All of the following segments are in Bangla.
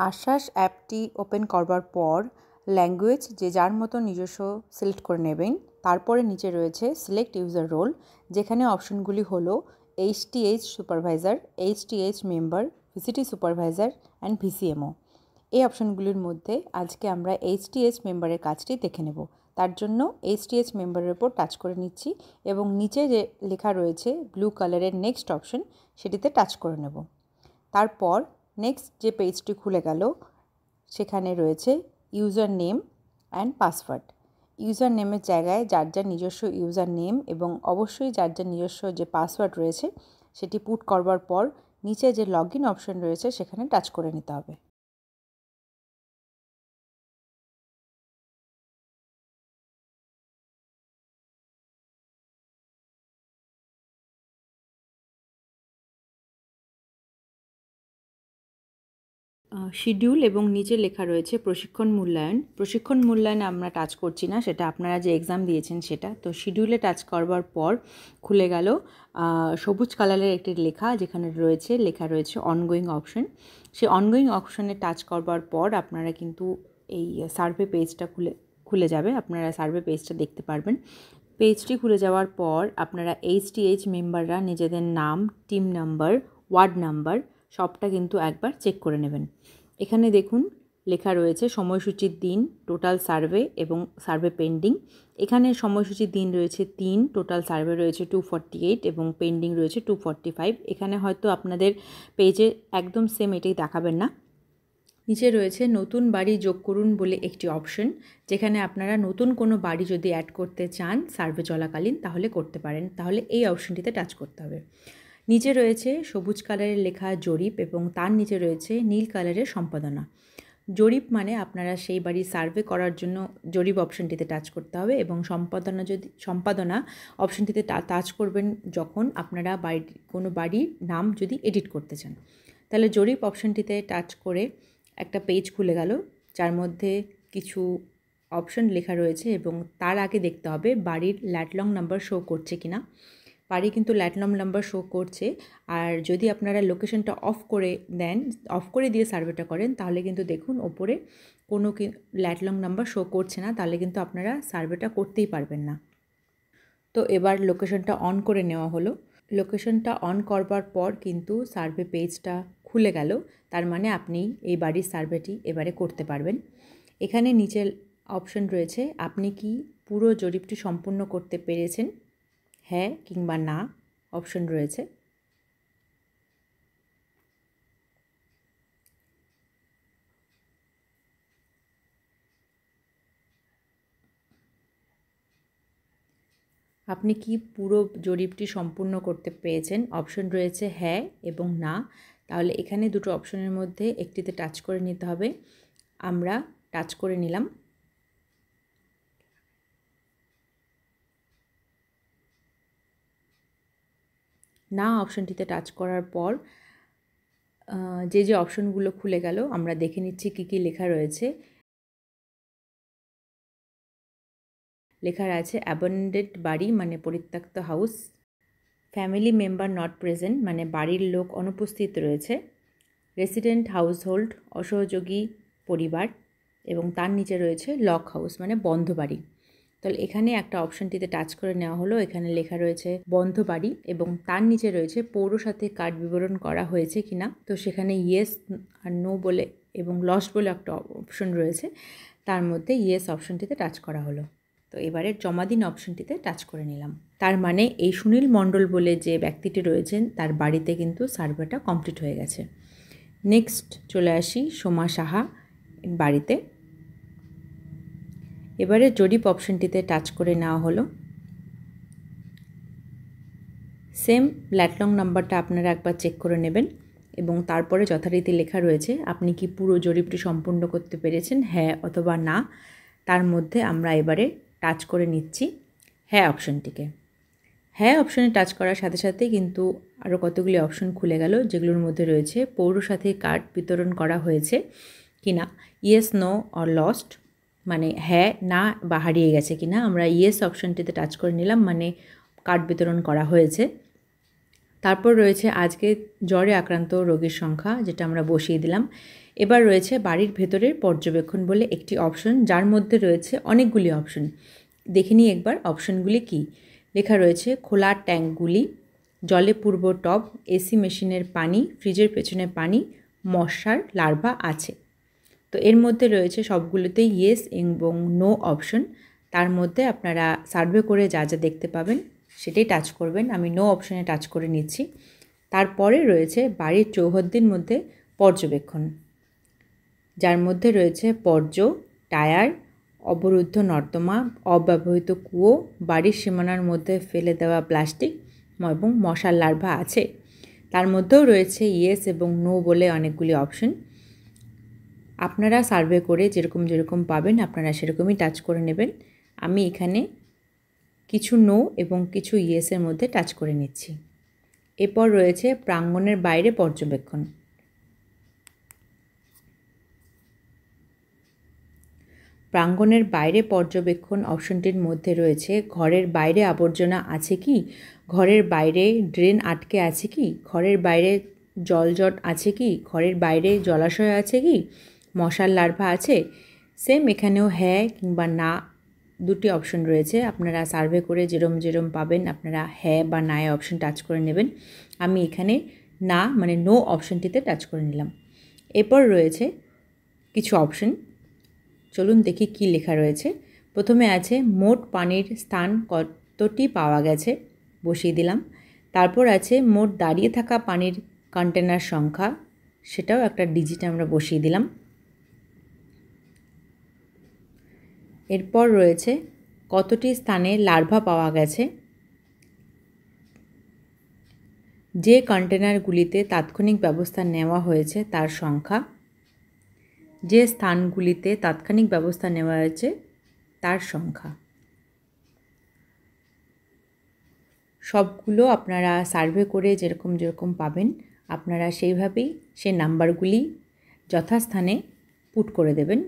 আশ্বাস অ্যাপটি ওপেন করবার পর ল্যাঙ্গুয়েজ যে যার মতো নিজস্ব সিলেক্ট করে নেবেন। তারপরে নিচে রয়েছে সিলেক্ট ইউজার রোল, যেখানে অপশনগুলি হলো HTH supervisor, HTH member, VCT supervisor and VCMO. এই অপশনগুলির মধ্যে আজকে আমরা এইচটিএইচ মেম্বারের কাজটি দেখে নেব। তার জন্য এইচটিএইচ মেম্বারের উপর টাচ করে নিচ্ছি এবং নিচে যে লেখা রয়েছে ব্লু কালারের নেক্সট অপশন, সেটিতে টাচ করে নেব। তারপর নেক্সট যে পেজটি খুলে গেল, সেখানে রয়েছে user name and password. User নেমের জায়গায় যার যার নিজস্ব ইউজার নেম এবং অবশ্যই যার যার নিজস্ব যে পাসওয়ার্ড রয়েছে সেটি পুট করবার পর নিচে যে লগ ইন অপশন রয়েছে সেখানে টাচ করে নিতে হবে। শিডিউল এবং নিচে লেখা রয়েছে প্রশিক্ষণ মূল্যায়ন। প্রশিক্ষণ মূল্যায়নে আমরা টাচ করছি না, সেটা আপনারা যে এক্সাম দিয়েছেন সেটা। তো শিডিউলে টাচ করবার পর খুলে গেল সবুজ কালারের একটি লেখা, যেখানে লেখা রয়েছে অনগোয়িং অপশন। সেই অনগোয়িং অপশনে টাচ করবার পর আপনারা কিন্তু এই সার্ভে পেজটা খুলে যাবে, আপনারা সার্ভে পেজটা দেখতে পারবেন। পেজটি খুলে যাওয়ার পর আপনারা এইচটিএইচ মেম্বাররা নিজেদের নাম, টিম নাম্বার, ওয়ার্ড নাম্বার সবটা কিন্তু একবার চেক করে নেবেন। এখানে দেখুন লেখা রয়েছে সময়সূচির দিন, টোটাল সার্ভে এবং সার্ভে পেন্ডিং। এখানে সময়সূচির দিন রয়েছে 3, টোটাল সার্ভে রয়েছে 248 এবং পেন্ডিং রয়েছে 245। এখানে হয়তো আপনাদের পেজে একদম সেম এটাই দেখাবেন না। নিচে রয়েছে নতুন বাড়ি যোগ করুন বলে একটি অপশন, যেখানে আপনারা নতুন কোনো বাড়ি যদি অ্যাড করতে চান সার্ভে চলাকালীন তাহলে করতে পারেন, তাহলে এই অপশনটিতে টাচ করতে হবে। নিচে রয়েছে সবুজ কালারের লেখা জরিপ এবং তার নিচে রয়েছে নীল কালারের সম্পাদনা। জরিপ মানে আপনারা সেই বাড়ি সার্ভে করার জন্য জরিপ অপশনটিতে টাচ করতে হবে এবং সম্পাদনা অপশনটিতে টাচ করবেন যখন আপনারা কোনো বাড়ির নাম যদি এডিট করতে চান। তাহলে জরিপ অপশনটিতে টাচ করে একটা পেজ খুলে গেল, যার মধ্যে কিছু অপশন লেখা রয়েছে এবং তার আগে দেখতে হবে বাড়ির ল্যাটলং নাম্বার শো করছে কিনা। বাড়ি কিন্তু ল্যাটলং নাম্বার শো করছে, আর যদি আপনারা লোকেশনটা অফ করে দিয়ে সার্ভেটা করেন তাহলে কিন্তু দেখুন ওপরে কোনো ল্যাটলং নাম্বার শো করছে না, তাহলে কিন্তু আপনারা সার্ভেটা করতেই পারবেন না। তো এবার লোকেশনটা অন করে নেওয়া হলো। লোকেশনটা অন করবার পর কিন্তু সার্ভে পেজটা খুলে গেল, তার মানে আপনি এই বাড়ির সার্ভেটি এবারে করতে পারবেন। এখানে নিচে অপশন রয়েছে আপনি কি পুরো জরিপটি সম্পূর্ণ করতে পেরেছেন, হ্যাঁ কিংবা না অপশন রয়েছে। আপনি কি পুরো জরিপটি সম্পূর্ণ করতে পেরেছেন অপশন রয়েছে হ্যাঁ এবং না। তাহলে এখানে দুটো অপশনের মধ্যে একটিতে টাচ করে নিতে হবে। আমরা টাচ করে নিলাম। না অপশনটিতে টাচ করার পর যে অপশনগুলো খুলে গেল আমরা দেখে নিচ্ছি কী কী লেখা রয়েছে। লেখা আছে অ্যাবান্ডেড বাড়ি মানে পরিত্যক্ত house, family member not present মানে বাড়ির লোক অনুপস্থিত রয়েছে, রেসিডেন্ট হাউসহোল্ড অসহযোগী পরিবার এবং তার নিচে রয়েছে লক হাউস মানে বন্ধ বাড়ি। তাহলে এখানে একটা অপশনটিতে টাচ করে নেওয়া হলো, এখানে লেখা রয়েছে বন্ধ বাড়ি এবং তার নিচে রয়েছে পৌরসাথে কার্ড বিবরণ করা হয়েছে কিনা। তো সেখানে ইয়েস আর নো বলে এবং লস্ট বলে একটা অপশন রয়েছে, তার মধ্যে ইয়েস অপশনটিতে টাচ করা হলো। তো এবারে জমা দিন অপশনটিতে টাচ করে নিলাম। তার মানে এই সুনীল মণ্ডল বলে যে ব্যক্তিটি রয়েছেন তার বাড়িতে কিন্তু সার্ভেটা কমপ্লিট হয়ে গেছে। নেক্সট চলে আসি সোমা সাহা বাড়িতে। এবারে জরিপ অপশনটিতে টাচ করে নেওয়া হলো। সেম ল্যাটলং নাম্বারটা আপনারা একবার চেক করে নেবেন এবং তারপরে যথারীতি লেখা রয়েছে আপনি কি পুরো জরিপটি সম্পূর্ণ করতে পেরেছেন হ্যাঁ অথবা না। তার মধ্যে আমরা এবারে টাচ করে নিচ্ছি হ্যাঁ অপশনটিকে। হ্যাঁ অপশনে টাচ করার সাথে সাথে কিন্তু আরও কতগুলি অপশন খুলে গেল, যেগুলোর মধ্যে রয়েছে পৌরসাথে কার্ড বিতরণ করা হয়েছে কিনা, ইয়েস নো অর লস্ট মানে হ্যাঁ না বা হারিয়ে গেছে কিনা। আমরা ইয়েস অপশনটিতে টাচ করে নিলাম মানে কার্ড বিতরণ করা হয়েছে। তারপর রয়েছে আজকে জ্বরে আক্রান্ত রোগীর সংখ্যা, যেটা আমরা বসিয়ে দিলাম। এবার রয়েছে বাড়ির ভেতরের পর্যবেক্ষণ বলে একটি অপশন, যার মধ্যে রয়েছে অনেকগুলি অপশন। দেখে নিই একবার অপশনগুলি কি। লেখা রয়েছে খোলা ট্যাঙ্কগুলি, জলে পূর্ব টব, এসি মেশিনের পানি, ফ্রিজের পেছনে পানি, মশার লার্ভা আছে। তো এর মধ্যে রয়েছে সবগুলোতেই ইয়েস এবং নো অপশন। তার মধ্যে আপনারা সার্ভে করে যা যা দেখতে পাবেন সেটাই টাচ করবেন। আমি নো অপশনে টাচ করে নিচ্ছি। তারপরে রয়েছে বাড়ির চৌহদ্দির মধ্যে পর্যবেক্ষণ, যার মধ্যে রয়েছে বর্জ্য, টায়ার, অবরুদ্ধ নর্দমা, অব্যবহৃত কুয়ো, বাড়ির সীমানার মধ্যে ফেলে দেওয়া প্লাস্টিক এবং মশার লার্ভা আছে। তার মধ্যেও রয়েছে ইয়েস এবং নো বলে অনেকগুলি অপশন। আপনারা সার্ভে করে যেরকম পাবেন আপনারা সেরকমই টাচ করে নেবেন। আমি এখানে কিছু নো এবং কিছু ইয়েসের মধ্যে টাচ করে নিচ্ছি। এরপর রয়েছে প্রাঙ্গণের বাইরে পর্যবেক্ষণ। প্রাঙ্গণের বাইরে পর্যবেক্ষণ অপশনটির মধ্যে রয়েছে ঘরের বাইরে আবর্জনা আছে কি, ঘরের বাইরে ড্রেন আটকে আছে কি, ঘরের বাইরে জলজট আছে কি, ঘরের বাইরে জলাশয় আছে কি, মশার লার্ভা আছে। সেম এখানেও হ্যাঁ কিংবা না দুটি অপশন রয়েছে। আপনারা সার্ভে করে যেরম পাবেন আপনারা হ্যাঁ বা না অপশন টাচ করে নেবেন। আমি এখানে না মানে নো অপশনটিতে টাচ করে নিলাম। এরপর রয়েছে কিছু অপশন, চলুন দেখি কি লেখা রয়েছে। প্রথমে আছে মোট পানির স্থান কতটি পাওয়া গেছে, বসিয়ে দিলাম। তারপর আছে মোট দাঁড়িয়ে থাকা পানির কন্টেনার সংখ্যা, সেটাও একটা ডিজিট আমরা বসিয়ে দিলাম। এরপর রয়েছে কতটি স্থানে লার্ভা পাওয়া গেছে, যে কন্টেনারগুলিতে তাৎক্ষণিক ব্যবস্থা নেওয়া হয়েছে তার সংখ্যা, যে স্থানগুলিতে তাৎক্ষণিক ব্যবস্থা নেওয়া হয়েছে তার সংখ্যা। সবগুলো আপনারা সার্ভে করে যেরকম পাবেন আপনারা সেইভাবেই সেই নাম্বারগুলি যথাস্থানে পুট করে দেবেন।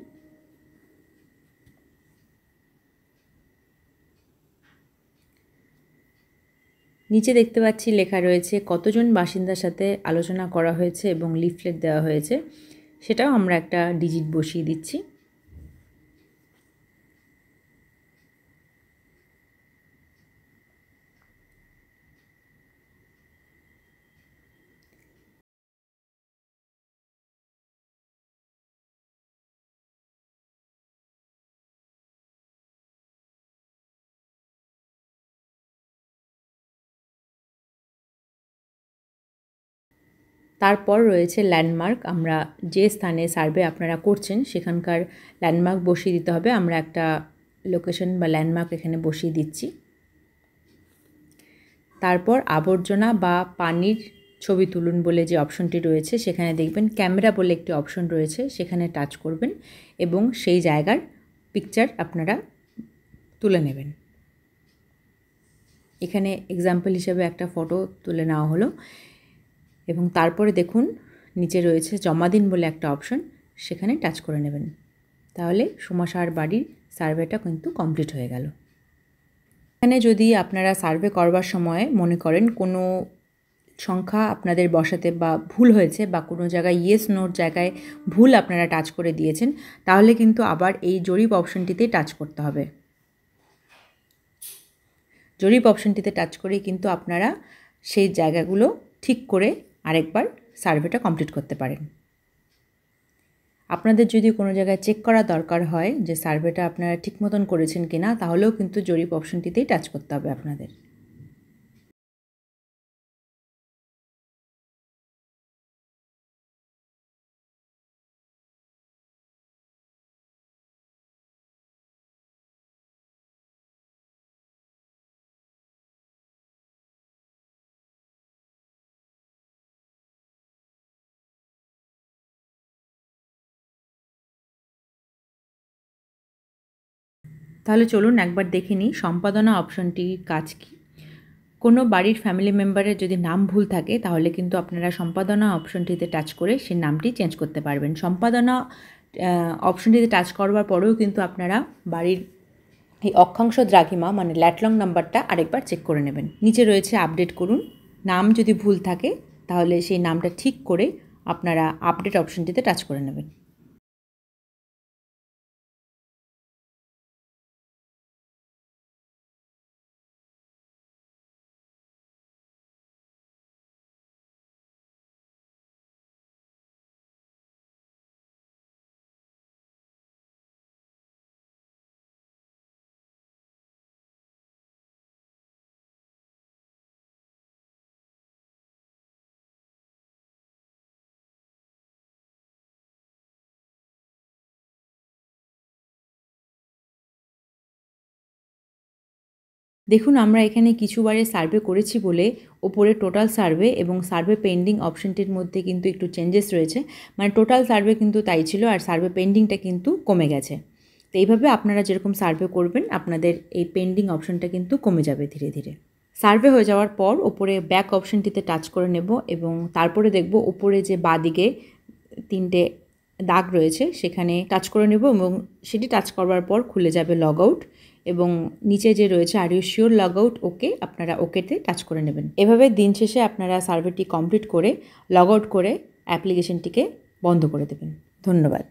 নিচে দেখতে পাচ্ছি লেখা রয়েছে কতজন বাসিন্দার সাথে আলোচনা করা হয়েছে এবং লিফলেট দেওয়া হয়েছে, সেটাও আমরা একটা ডিজিট বসিয়ে দিচ্ছি। তারপর রয়েছে ল্যান্ডমার্ক, আমরা যে স্থানে সার্ভে আপনারা করছেন সেখানকার ল্যান্ডমার্ক বসিয়ে দিতে হবে। আমরা একটা লোকেশন বা ল্যান্ডমার্ক এখানে বসিয়ে দিচ্ছি। তারপর আবর্জনা বা পানির ছবি তুলুন বলে যে অপশনটি রয়েছে সেখানে দেখবেন ক্যামেরা বলে একটি অপশন রয়েছে, সেখানে টাচ করবেন এবং সেই জায়গার পিকচার আপনারা তুলে নেবেন। এখানে এক্সাম্পল হিসেবে একটা ফটো তুলে নেওয়া হলো এবং তারপরে দেখুন নিচে রয়েছে জমা দিন বলে একটা অপশন, সেখানে টাচ করে নেবেন। তাহলে সোমাশার বাড়ির সার্ভেটা কিন্তু কমপ্লিট হয়ে গেল। এখানে যদি আপনারা সার্ভে করবার সময় মনে করেন কোনো সংখ্যা আপনাদের বসাতে বা ভুল হয়েছে বা কোনো জায়গায় ইয়েস নোর জায়গায় ভুল আপনারা টাচ করে দিয়েছেন, তাহলে কিন্তু আবার এই জরিপ অপশনটিতে টাচ করতে হবে। জরিপ অপশনটিতে টাচ করেই কিন্তু আপনারা সেই জায়গাগুলো ঠিক করে আরেকবার সার্ভেটা কমপ্লিট করতে পারেন। আপনাদের যদি কোনো জায়গায় চেক করা দরকার হয় যে সার্ভেটা আপনারা ঠিক মতন করেছেন কিনা, তাহলেও কিন্তু জরিপ অপশনটিতেই টাচ করতে হবে আপনাদের। তাহলে চলুন একবার দেখে নিই সম্পাদনা অপশনটির কাজ কী। কোনো বাড়ির ফ্যামিলি মেম্বারের যদি নাম ভুল থাকে তাহলে কিন্তু আপনারা সম্পাদনা অপশনটিতে টাচ করে সেই নামটি চেঞ্জ করতে পারবেন। সম্পাদনা অপশনটিতে টাচ করবার পরেও কিন্তু আপনারা বাড়ির এই অক্ষাংশ দ্রাঘিমা মানে ল্যাটলং নাম্বারটা আরেকবার চেক করে নেবেন। নিচে রয়েছে আপডেট করুন। নাম যদি ভুল থাকে তাহলে সেই নামটা ঠিক করে আপনারা আপডেট অপশনটিতে টাচ করে নেবেন। দেখুন, আমরা এখানে কিছু বারে সার্ভে করেছি বলে ওপরে টোটাল সার্ভে এবং সার্ভে পেন্ডিং অপশনটির মধ্যে কিন্তু একটু চেঞ্জেস রয়েছে। মানে টোটাল সার্ভে কিন্তু তাই ছিল, আর সার্ভে পেন্ডিংটা কিন্তু কমে গেছে। তো এইভাবে আপনারা যেরকম সার্ভে করবেন আপনাদের এই পেন্ডিং অপশনটা কিন্তু কমে যাবে ধীরে ধীরে। সার্ভে হয়ে যাওয়ার পর ওপরে ব্যাক অপশনটিতে টাচ করে নেব এবং তারপরে দেখব ওপরে যে বাঁদিকে 3টে দাগ রয়েছে সেখানে টাচ করে নেব এবং সেটি টাচ করবার পর খুলে যাবে লগ আউট এবং নিচে যে রয়েছে are you sure log out okay, আপনারা ওকেতে টাচ করে নেবেন। এভাবে দিন শেষে আপনারা সার্ভেটি কমপ্লিট করে লগ আউট করে অ্যাপ্লিকেশনটিকে বন্ধ করে দেবেন। ধন্যবাদ।